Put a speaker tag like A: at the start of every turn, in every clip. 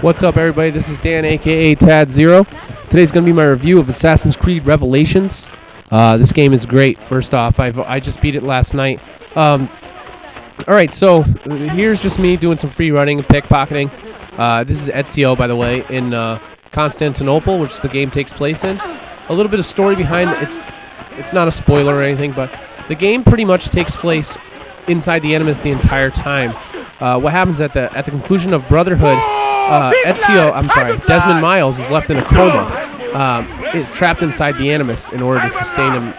A: What's up, everybody? This is Dan, aka Tad Zero. Today's going to be my review of Assassin's Creed Revelations. This game is great. First off, I just beat it last night. All right, so here's just me doing some free running and pickpocketing. This is Ezio, by the way, in Constantinople, which the game takes place in. A little bit of story behind it's not a spoiler or anything, but the game pretty much takes place inside the Animus the entire time. What happens at the conclusion of Brotherhood? Desmond Miles is left in a coma, trapped inside the Animus in order to sustain him.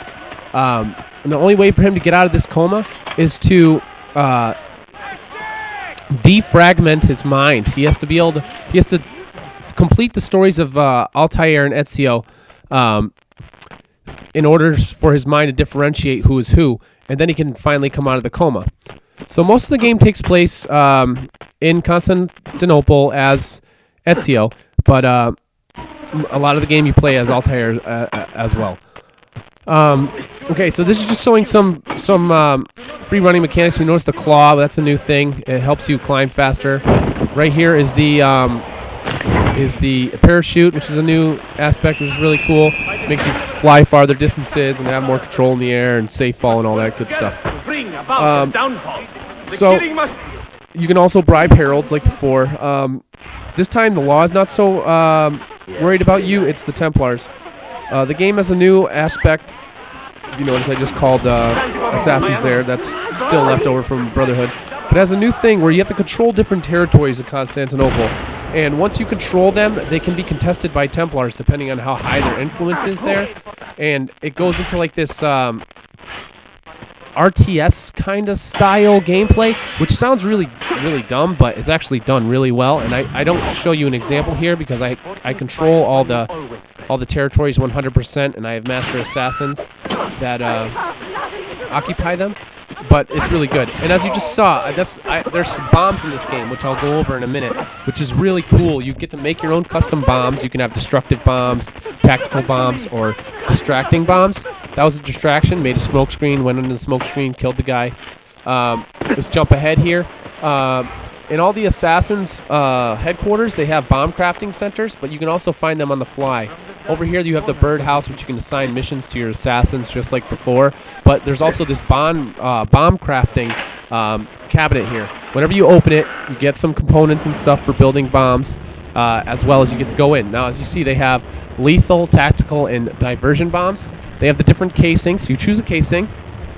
A: And the only way for him to get out of this coma is to defragment his mind. He has to complete the stories of Altair and Ezio in order for his mind to differentiate who is who, and then he can finally come out of the coma. So most of the game takes place in Constantinople as Ezio, but a lot of the game you play as Altair as well. Okay, so this is just showing some free running mechanics. You notice the claw, that's a new thing. It helps you climb faster. Right here is the parachute, which is a new aspect, which is really cool. Makes you fly farther distances and have more control in the air and safe fall and all that good stuff. So you can also bribe heralds like before. This time the law is not so worried about you. It's the Templars. The game has a new aspect. If you notice, I just called assassins there. That's still left over from Brotherhood. But it has a new thing where you have to control different territories of Constantinople. And once you control them, they can be contested by Templars depending on how high their influence is there. And it goes into like this RTS kind of style gameplay, which sounds really dumb, but it's actually done really well. And I don't show you an example here because I control all the territories 100%, and I have master assassins that occupy them. But it's really good. And as you just saw, there's bombs in this game, which I'll go over in a minute, which is really cool. You get to make your own custom bombs. You can have destructive bombs, tactical bombs, or distracting bombs. That was a distraction. Made a smoke screen, went into the smoke screen, killed the guy. Let's jump ahead here. In all the assassins' headquarters, they have bomb crafting centers, but you can also find them on the fly. Over here, you have the birdhouse, which you can assign missions to your assassins, just like before. But there's also this bomb crafting cabinet here. Whenever you open it, you get some components and stuff for building bombs, as well as you get to go in. Now, as you see, they have lethal, tactical, and diversion bombs. They have the different casings. You choose a casing.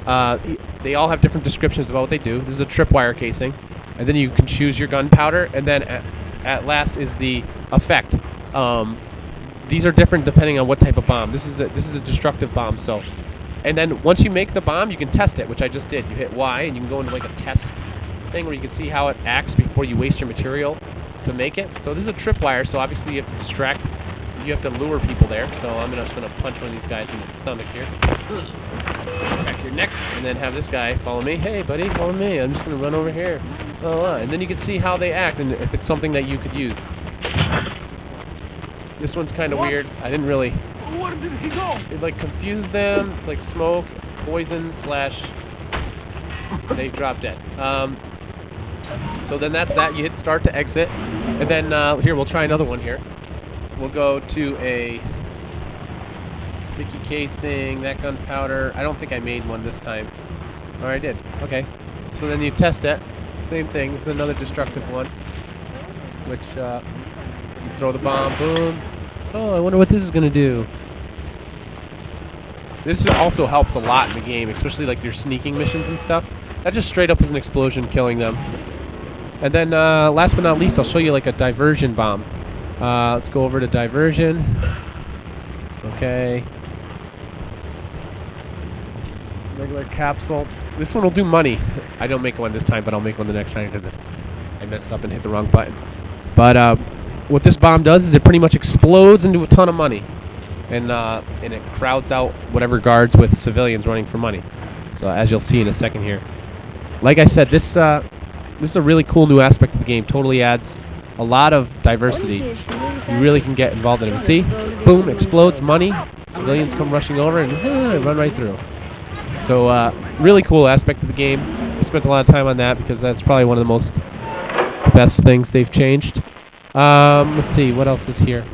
A: They all have different descriptions about what they do. This is a tripwire casing. And then you can choose your gunpowder, and then at last is the effect. These are different depending on what type of bomb. This is a destructive bomb. So, and then once you make the bomb, you can test it, which I just did. You hit Y, and you can go into like a test thing where you can see how it acts before you waste your material to make it. So this is a tripwire. So obviously you have to distract. You have to lure people there. So I'm just gonna punch one of these guys in the stomach here. Crack your neck, and then have this guy follow me. Hey, buddy, follow me. I'm just gonna run over here. And then you can see how they act and if it's something that you could use. This one's kind of weird. I didn't really.
B: Where did he go?
A: It like confuses them. It's like smoke, poison / they drop dead. So then that's that. You hit start to exit, and then here we'll try another one here. We'll go to a sticky casing, that gunpowder. I don't think I made one this time. Or I did. Okay. So then you test it. Same thing. This is another destructive one. Which, you throw the bomb. Boom. Oh, I wonder what this is going to do. This also helps a lot in the game, especially like your sneaking missions and stuff. That just straight up is an explosion killing them. And then, last but not least, I'll show you like a diversion bomb. Let's go over to diversion. Okay. Regular capsule. This one will do money. I don't make one this time, but I'll make one the next time because I messed up and hit the wrong button. But what this bomb does is it pretty much explodes into a ton of money. And it crowds out whatever guards with civilians running for money. So as you'll see in a second here. Like I said, this is a really cool new aspect of the game. Totally adds a lot of diversity. You really can get involved in it. See? Boom, explodes, money. Civilians come rushing over and run right through. So really cool aspect of the game. I spent a lot of time on that because that's probably one of the best things they've changed. Let's see, what else is here?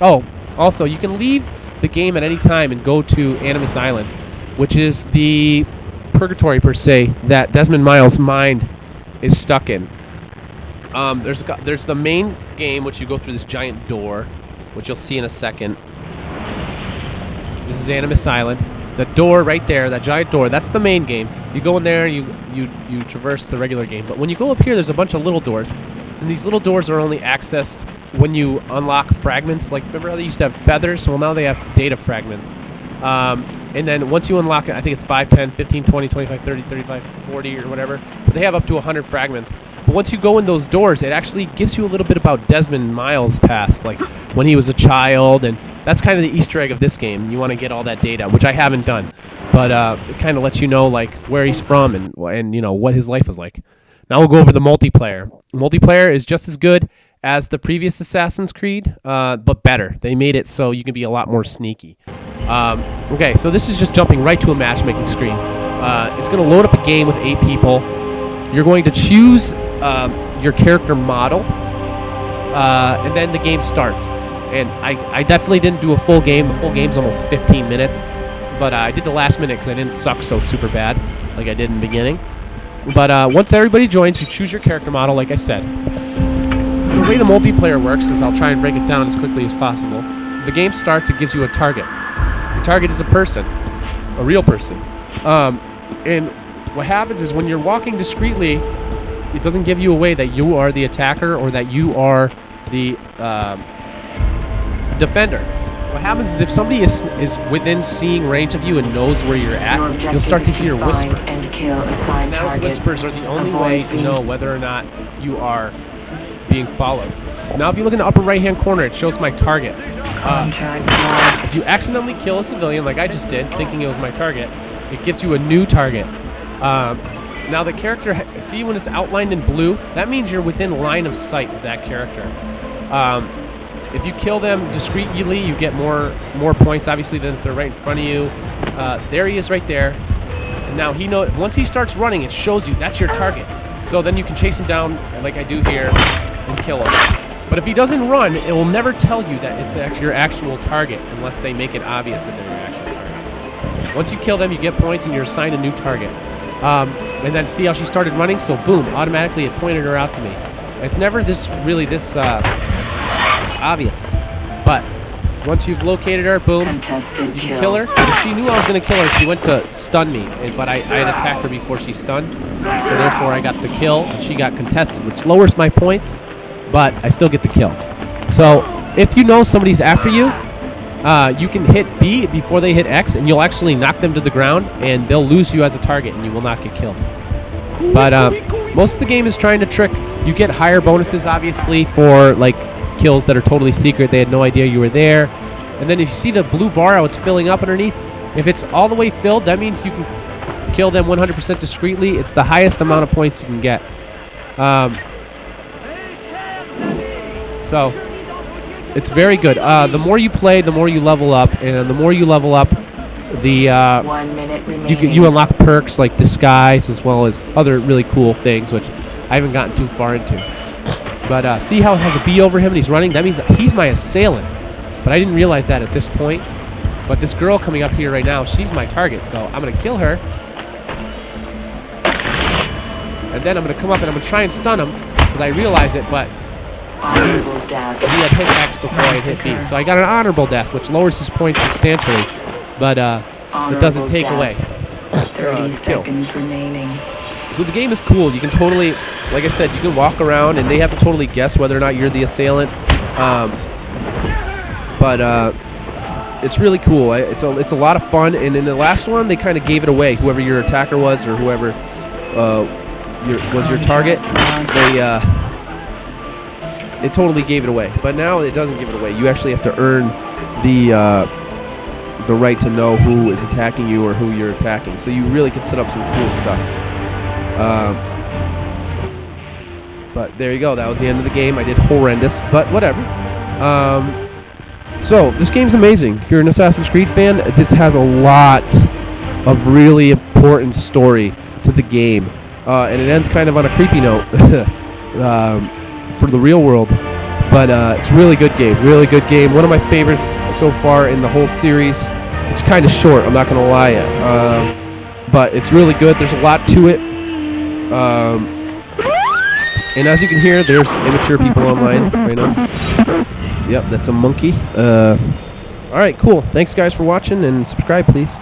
A: Oh, also, you can leave the game at any time and go to Animus Island, which is the purgatory, per se, that Desmond Miles' mind is stuck in. There's the main game, which you go through this giant door, which you'll see in a second. This is Animus Island. The door right there, that giant door, that's the main game. You go in there, you traverse the regular game. But when you go up here, there's a bunch of little doors. And these little doors are only accessed when you unlock fragments. Like, remember how they used to have feathers? Well, now they have data fragments. And then once you unlock it, I think it's 5, 10, 15, 20, 25, 30, 35, 40, or whatever. But they have up to 100 fragments. But once you go in those doors, it actually gives you a little bit about Desmond Miles' past, like when he was a child. And that's kind of the Easter egg of this game. You want to get all that data, which I haven't done. But it kind of lets you know, like, where he's from and you know, what his life was like. Now we'll go over the multiplayer. Multiplayer is just as good as the previous Assassin's Creed, but better. They made it so you can be a lot more sneaky. Okay, so this is just jumping right to a matchmaking screen. It's going to load up a game with 8 people. You're going to choose your character model, and then the game starts. And I definitely didn't do a full game. The full game's almost 15 minutes, but I did the last minute because I didn't suck so super bad like I did in the beginning. But once everybody joins, you choose your character model, like I said. The way the multiplayer works is I'll try and break it down as quickly as possible. The game starts, it gives you a target. The target is a person, a real person. And what happens is when you're walking discreetly, it doesn't give you away that you are the attacker or that you are the defender. What happens is if somebody is within seeing range of you and knows where you're at, you'll start to hear whispers. And those whispers are the only way to know whether or not you are being followed. Now, if you look in the upper right-hand corner, it shows my target. If you accidentally kill a civilian, like I just did, thinking it was my target, it gives you a new target. Now, the character, see when it's outlined in blue? That means you're within line of sight of that character. If you kill them discreetly, you get more points, obviously, than if they're right in front of you. There he is right there. And now once he starts running, it shows you that's your target. So then you can chase him down, like I do here, and kill him. But if he doesn't run, it will never tell you that it's actually your actual target unless they make it obvious that they're your actual target. Once you kill them, you get points and you're assigned a new target. And then see how she started running? So boom, automatically it pointed her out to me. It's never this obvious. But once you've located her, boom, you can kill her. But if she knew I was going to kill her, she went to stun me. But I had attacked her before she stunned. So therefore I got the kill and she got contested, which lowers my points. But I still get the kill. So if you know somebody's after you, you can hit B before they hit X, and you'll actually knock them to the ground, and they'll lose you as a target, and you will not get killed. But most of the game is trying to trick. You get higher bonuses, obviously, for like kills that are totally secret. They had no idea you were there. And then if you see the blue bar, how it's filling up underneath, if it's all the way filled, that means you can kill them 100% discreetly. It's the highest amount of points you can get. So it's very good. The more you play, the more you level up, and the more you level up, the
B: 1 minute remaining.
A: you unlock perks like disguise as well as other really cool things, which I haven't gotten too far into. But see how it has a B over him and he's running? That means he's my assailant. But I didn't realize that at this point. But this girl coming up here right now, she's my target, so I'm going to kill her. And then I'm going to come up and I'm going to try and stun him because I realize it, but he had hit X before I had hit B. So I got an honorable death, which lowers his points substantially, but it doesn't take away the kill. So the game is cool. You can totally, like I said, you can walk around and they have to totally guess whether or not you're the assailant. But it's really cool. It's a lot of fun. And in the last one, they kind of gave it away. Whoever your attacker was or whoever was your target, it totally gave it away. But now it doesn't give it away. You actually have to earn the right to know who is attacking you or who you're attacking. So you really could set up some cool stuff. But there you go. That was the end of the game. I did horrendous, but whatever. So this game's amazing. If you're an Assassin's Creed fan, this has a lot of really important story to the game. And it ends kind of on a creepy note for the real world. But it's a really good game. Really good game. One of my favorites so far in the whole series. It's kind of short, I'm not going to lie. But it's really good. There's a lot to it. And as you can hear, there's immature people online right now. Yep, that's a monkey. All right, cool. Thanks, guys, for watching, and subscribe, please.